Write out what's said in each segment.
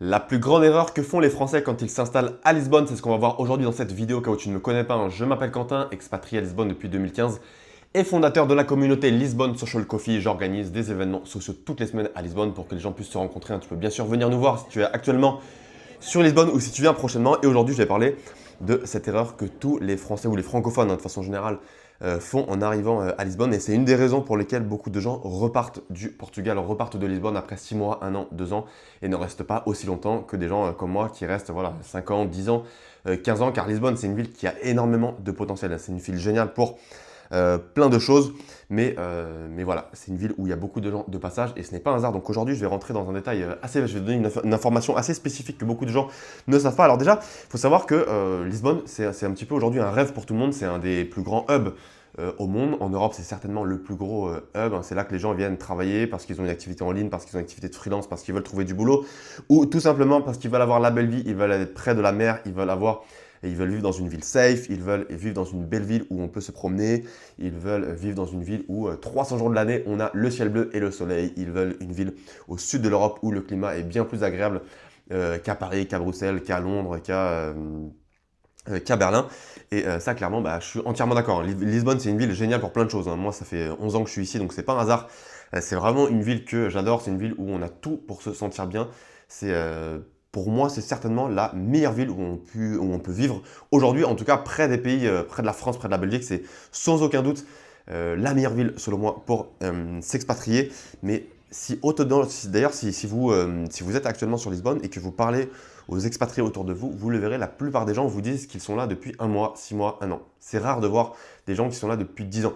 La plus grande erreur que font les Français quand ils s'installent à Lisbonne, c'est ce qu'on va voir aujourd'hui dans cette vidéo. Car tu ne me connais pas, hein, je m'appelle Quentin, expatrié à Lisbonne depuis 2015 et fondateur de la communauté Lisbonne Social Coffee. J'organise des événements sociaux toutes les semaines à Lisbonne pour que les gens puissent se rencontrer. Tu peux bien sûr venir nous voir si tu es actuellement sur Lisbonne ou si tu viens prochainement. Et aujourd'hui, je vais parler de cette erreur que tous les Français ou les francophones, de façon générale, font en arrivant à Lisbonne. Et c'est une des raisons pour lesquelles beaucoup de gens repartent du Portugal, repartent de Lisbonne après 6 mois, 1 an, 2 ans et ne restent pas aussi longtemps que des gens comme moi qui restent 5 ans, 10 ans, 15 ans. Car Lisbonne, c'est une ville qui a énormément de potentiel. C'est une ville géniale pour plein de choses, mais voilà, c'est une ville où il y a beaucoup de gens de passage et ce n'est pas un hasard. Donc aujourd'hui, je vais rentrer dans un détail je vais donner une information assez spécifique que beaucoup de gens ne savent pas. Alors déjà, il faut savoir que Lisbonne, c'est un petit peu aujourd'hui un rêve pour tout le monde. C'est un des plus grands hubs au monde. En Europe, c'est certainement le plus gros hub. C'est là que les gens viennent travailler parce qu'ils ont une activité en ligne, parce qu'ils ont une activité de freelance, parce qu'ils veulent trouver du boulot, ou tout simplement parce qu'ils veulent avoir la belle vie, ils veulent être près de la mer, ils veulent vivre dans une ville safe, ils veulent vivre dans une belle ville où on peut se promener, ils veulent vivre dans une ville où 300 jours de l'année, on a le ciel bleu et le soleil. Ils veulent une ville au sud de l'Europe où le climat est bien plus agréable qu'à Paris, qu'à Bruxelles, qu'à Londres, qu'à Berlin. Et ça, clairement, je suis entièrement d'accord, hein. Lisbonne, c'est une ville géniale pour plein de choses, hein. Moi, ça fait 11 ans que je suis ici, donc c'est pas un hasard. C'est vraiment une ville que j'adore. C'est une ville où on a tout pour se sentir bien. Pour moi, c'est certainement la meilleure ville où on peut vivre aujourd'hui, en tout cas près des pays, près de la France, près de la Belgique. C'est sans aucun doute la meilleure ville, selon moi, pour s'expatrier. Mais d'ailleurs, si vous êtes actuellement sur Lisbonne et que vous parlez aux expatriés autour de vous, vous le verrez, la plupart des gens vous disent qu'ils sont là depuis 1 mois, 6 mois, 1 an. C'est rare de voir des gens qui sont là depuis 10 ans.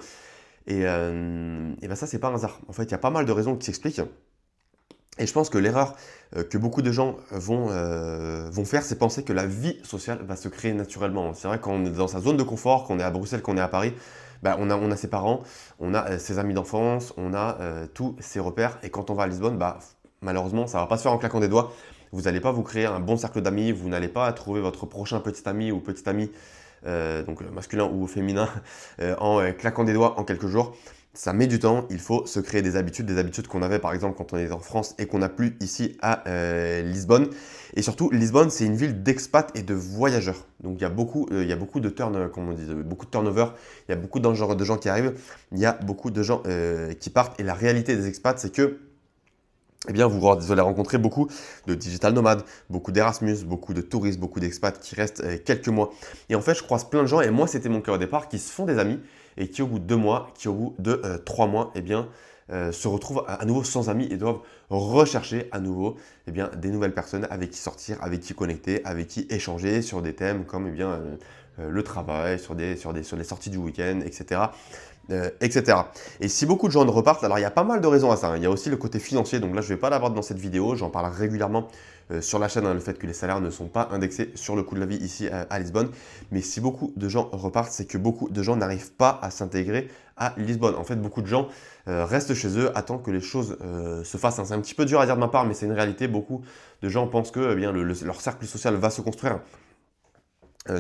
Et ça, c'est pas un hasard. En fait, il y a pas mal de raisons qui s'expliquent. Et je pense que l'erreur que beaucoup de gens vont faire, c'est penser que la vie sociale va se créer naturellement. C'est vrai, quand on est dans sa zone de confort, qu'on est à Bruxelles, qu'on est à Paris, on a ses parents, on a ses amis d'enfance, on a tous ses repères. Et quand on va à Lisbonne, malheureusement, ça ne va pas se faire en claquant des doigts. Vous n'allez pas vous créer un bon cercle d'amis, vous n'allez pas trouver votre prochain petit ami ou petite amie, donc masculin ou féminin, en claquant des doigts en quelques jours. Ça met du temps, il faut se créer des habitudes qu'on avait par exemple quand on était en France et qu'on n'a plus ici à Lisbonne. Et surtout, Lisbonne, c'est une ville d'expats et de voyageurs. Donc il y a beaucoup de comme on dit, beaucoup de turnover, il y a beaucoup de gens qui arrivent, il y a beaucoup de gens qui partent. Et la réalité des expats, c'est que vous allez rencontrer beaucoup de digital nomades, beaucoup d'Erasmus, beaucoup de touristes, beaucoup d'expats qui restent quelques mois. Et en fait, je croise plein de gens, et moi c'était mon cas au départ, qui se font des amis et qui au bout de 2 mois, qui au bout de 3 mois, se retrouvent à nouveau sans amis et doivent rechercher à nouveau des nouvelles personnes avec qui sortir, avec qui connecter, avec qui échanger sur des thèmes comme le travail, sur les sorties du week-end, etc. etc. Et si beaucoup de gens ne repartent, alors il y a pas mal de raisons à ça, hein. Il y a aussi le côté financier, donc là je ne vais pas l'aborder dans cette vidéo, j'en parle régulièrement sur la chaîne, hein, le fait que les salaires ne sont pas indexés sur le coût de la vie ici à Lisbonne. Mais si beaucoup de gens repartent, c'est que beaucoup de gens n'arrivent pas à s'intégrer à Lisbonne. En fait, beaucoup de gens restent chez eux, attendent que les choses se fassent, hein. C'est un petit peu dur à dire de ma part, mais c'est une réalité. Beaucoup de gens pensent que leur cercle social va se construire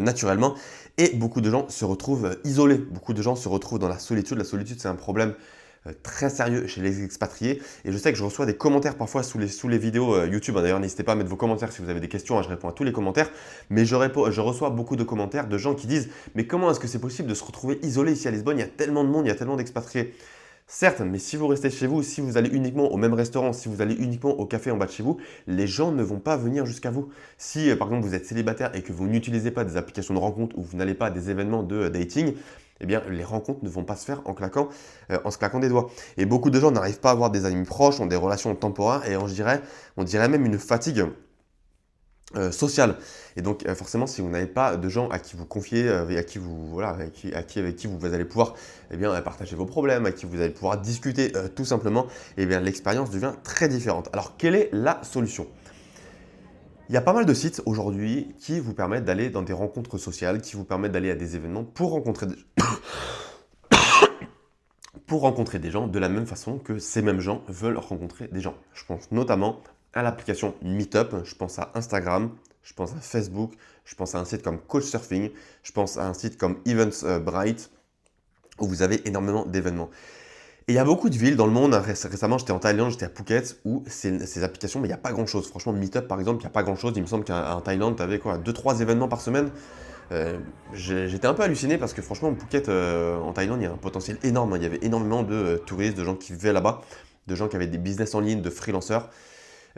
naturellement, et beaucoup de gens se retrouvent isolés, beaucoup de gens se retrouvent dans la solitude. La solitude, c'est un problème très sérieux chez les expatriés, et je sais que je reçois des commentaires parfois sous les vidéos YouTube, hein. D'ailleurs, n'hésitez pas à mettre vos commentaires si vous avez des questions, hein, je réponds à tous les commentaires, mais je reçois beaucoup de commentaires de gens qui disent: mais comment est-ce que c'est possible de se retrouver isolé ici à Lisbonne? Il y a tellement de monde, il y a tellement d'expatriés. Certes, mais si vous restez chez vous, si vous allez uniquement au même restaurant, si vous allez uniquement au café en bas de chez vous, les gens ne vont pas venir jusqu'à vous. Si par exemple vous êtes célibataire et que vous n'utilisez pas des applications de rencontres ou vous n'allez pas à des événements de dating, les rencontres ne vont pas se faire en se claquant des doigts. Et beaucoup de gens n'arrivent pas à avoir des amis proches, ont des relations temporaires, et on dirait même une fatigue sociale. Et donc forcément, si vous n'avez pas de gens à qui vous confier, et à qui vous voilà, avec qui vous allez pouvoir partager vos problèmes, avec qui vous allez pouvoir discuter tout simplement, l'expérience devient très différente. Alors quelle est la solution? Il y a pas mal de sites aujourd'hui qui vous permettent d'aller dans des rencontres sociales, qui vous permettent d'aller à des événements pour rencontrer des gens de la même façon que ces mêmes gens veulent rencontrer des gens. Je pense notamment à l'application Meetup, je pense à Instagram, je pense à Facebook, je pense à un site comme Couchsurfing, je pense à un site comme Eventbrite, où vous avez énormément d'événements. Et il y a beaucoup de villes dans le monde, hein. Récemment j'étais en Thaïlande, j'étais à Phuket, où ces applications, mais il n'y a pas grand-chose. Franchement, Meetup par exemple, il n'y a pas grand-chose. Il me semble qu'en Thaïlande, tu avais quoi, 2-3 événements par semaine. J'étais un peu halluciné parce que franchement, Phuket, en Thaïlande, il y a un potentiel énorme, hein. Il y avait énormément de touristes, de gens qui vivaient là-bas, de gens qui avaient des business en ligne, de freelanceurs.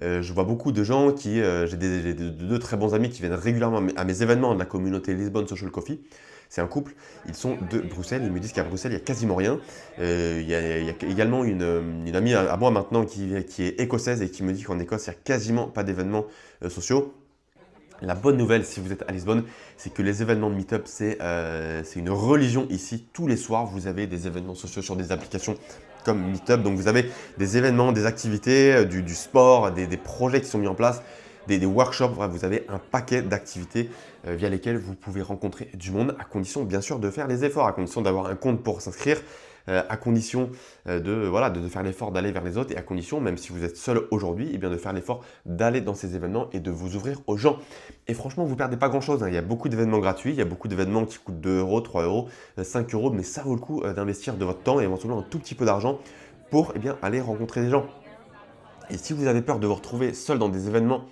Je vois beaucoup de gens qui, j'ai deux très bons amis qui viennent régulièrement à mes événements de la communauté Lisbonne Social Coffee. C'est un couple, ils sont de Bruxelles, ils me disent qu'à Bruxelles, il n'y a quasiment rien. Il y a également une amie à moi maintenant qui est écossaise et qui me dit qu'en Écosse, il n'y a quasiment pas d'événements sociaux. La bonne nouvelle, si vous êtes à Lisbonne, c'est que les événements de Meetup, c'est une religion ici. Tous les soirs, vous avez des événements sociaux sur des applications comme Meetup. Donc, vous avez des événements, des activités, du sport, des projets qui sont mis en place, des workshops. Bref, vous avez un paquet d'activités via lesquelles vous pouvez rencontrer du monde, à condition, bien sûr, de faire les efforts, à condition d'avoir un compte pour s'inscrire, à condition de faire l'effort d'aller vers les autres et à condition, même si vous êtes seul aujourd'hui, de faire l'effort d'aller dans ces événements et de vous ouvrir aux gens. Et franchement, vous ne perdez pas grand-chose, hein. Il y a beaucoup d'événements gratuits, il y a beaucoup d'événements qui coûtent 2 euros, 3 euros, 5 euros, mais ça vaut le coup d'investir de votre temps et éventuellement un tout petit peu d'argent pour aller rencontrer des gens. Et si vous avez peur de vous retrouver seul dans des événements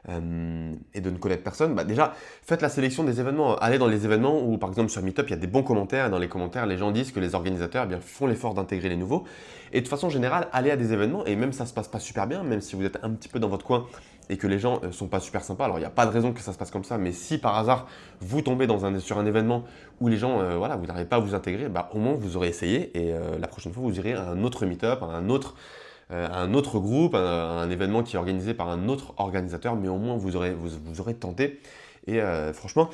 et de ne connaître personne, déjà, faites la sélection des événements. Allez dans les événements où, par exemple, sur Meetup, il y a des bons commentaires. Et dans les commentaires, les gens disent que les organisateurs font l'effort d'intégrer les nouveaux. Et de façon générale, allez à des événements et même ça ne se passe pas super bien, même si vous êtes un petit peu dans votre coin et que les gens ne sont pas super sympas. Alors, il n'y a pas de raison que ça se passe comme ça, mais si par hasard, vous tombez sur un événement où les gens, vous n'arrivez pas à vous intégrer, au moins, vous aurez essayé et la prochaine fois, vous irez à un autre Meetup, à un autre groupe, un événement qui est organisé par un autre organisateur, mais au moins vous aurez tenté. Et franchement,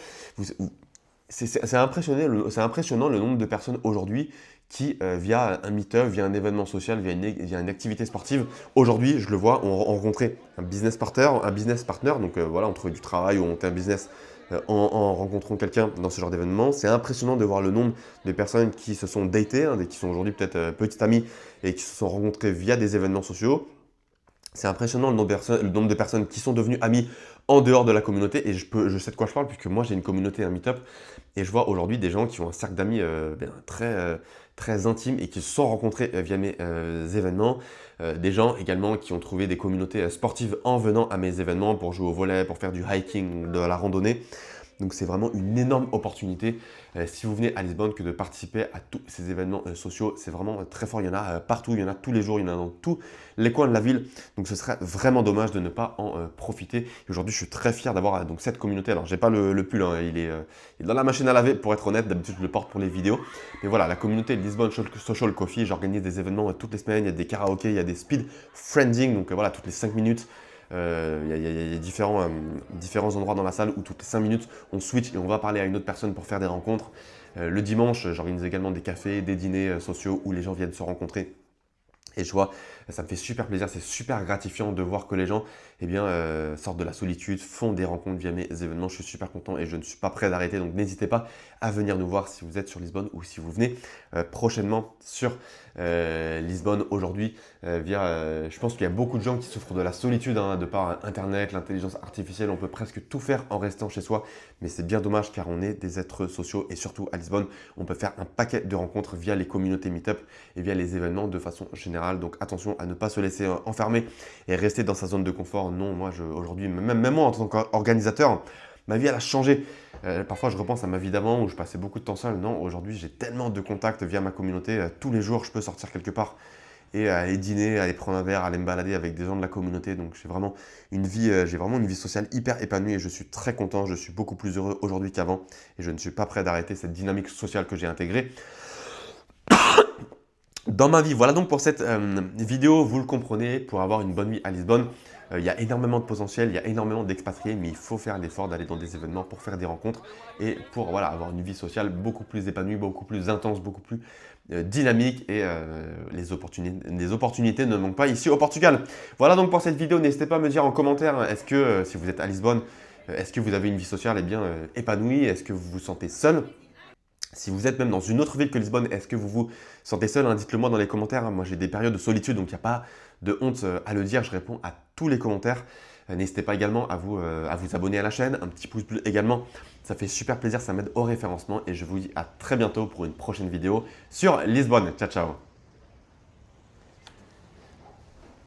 c'est impressionnant le nombre de personnes aujourd'hui qui, via un meet-up, via un événement social, via une activité sportive, aujourd'hui, je le vois, ont rencontré un business partner, donc on trouvait du travail ou on montait un business en rencontrant quelqu'un dans ce genre d'événement. C'est impressionnant de voir le nombre de personnes qui se sont datées, hein, qui sont aujourd'hui peut-être petites amies et qui se sont rencontrées via des événements sociaux. C'est impressionnant le nombre de personnes qui sont devenues amies en dehors de la communauté et je sais de quoi je parle puisque moi j'ai une communauté, un meet-up et je vois aujourd'hui des gens qui ont un cercle d'amis très intime et qui se sont rencontrés via mes événements. Des gens également qui ont trouvé des communautés sportives en venant à mes événements pour jouer au volley, pour faire du hiking, de la randonnée. Donc c'est vraiment une énorme opportunité si vous venez à Lisbonne que de participer à tous ces événements sociaux. C'est vraiment très fort, il y en a partout, il y en a tous les jours, il y en a dans tous les coins de la ville. Donc ce serait vraiment dommage de ne pas en profiter. Et aujourd'hui je suis très fier d'avoir donc cette communauté. Alors j'ai pas le pull, hein, il est dans la machine à laver pour être honnête, d'habitude je le porte pour les vidéos. Mais voilà, la communauté Lisbonne Social Coffee, j'organise des événements toutes les semaines, il y a des karaokés, il y a des speed friending, donc voilà, toutes les 5 minutes. Il y a différents endroits dans la salle où toutes les 5 minutes on switch et on va parler à une autre personne pour faire des rencontres. Le dimanche, j'organise également des cafés, des dîners sociaux où les gens viennent se rencontrer. Et je vois, ça me fait super plaisir, c'est super gratifiant de voir que les gens sortent de la solitude, font des rencontres via mes événements. Je suis super content et je ne suis pas prêt d'arrêter. Donc n'hésitez pas à venir nous voir si vous êtes sur Lisbonne ou si vous venez prochainement sur Lisbonne aujourd'hui. Je pense qu'il y a beaucoup de gens qui souffrent de la solitude de par Internet, l'intelligence artificielle. On peut presque tout faire en restant chez soi. Mais c'est bien dommage car on est des êtres sociaux et surtout à Lisbonne, on peut faire un paquet de rencontres via les communautés Meetup et via les événements de façon générale. Donc attention à ne pas se laisser enfermer et rester dans sa zone de confort. Non, moi aujourd'hui, même moi en tant qu'organisateur, ma vie elle a changé. Parfois je repense à ma vie d'avant où je passais beaucoup de temps seul. Non, aujourd'hui j'ai tellement de contacts via ma communauté. Tous les jours je peux sortir quelque part et aller dîner, aller prendre un verre, aller me balader avec des gens de la communauté. Donc j'ai vraiment une vie sociale hyper épanouie et je suis très content. Je suis beaucoup plus heureux aujourd'hui qu'avant et je ne suis pas prêt d'arrêter cette dynamique sociale que j'ai intégrée dans ma vie. Voilà donc pour cette vidéo, vous le comprenez, pour avoir une bonne vie à Lisbonne, il y a énormément de potentiel, il y a énormément d'expatriés, mais il faut faire l'effort d'aller dans des événements pour faire des rencontres et pour avoir une vie sociale beaucoup plus épanouie, beaucoup plus intense, beaucoup plus dynamique et les opportunités ne manquent pas ici au Portugal. Voilà donc pour cette vidéo, n'hésitez pas à me dire en commentaire, est-ce que si vous êtes à Lisbonne, est-ce que vous avez une vie sociale épanouie, est-ce que vous vous sentez seul? Si vous êtes même dans une autre ville que Lisbonne, est-ce que vous vous sentez seul? Dites-le moi dans les commentaires. Moi, j'ai des périodes de solitude, donc il n'y a pas de honte à le dire. Je réponds à tous les commentaires. N'hésitez pas également à vous abonner à la chaîne. Un petit pouce bleu également. Ça fait super plaisir, ça m'aide au référencement. Et je vous dis à très bientôt pour une prochaine vidéo sur Lisbonne. Ciao, ciao!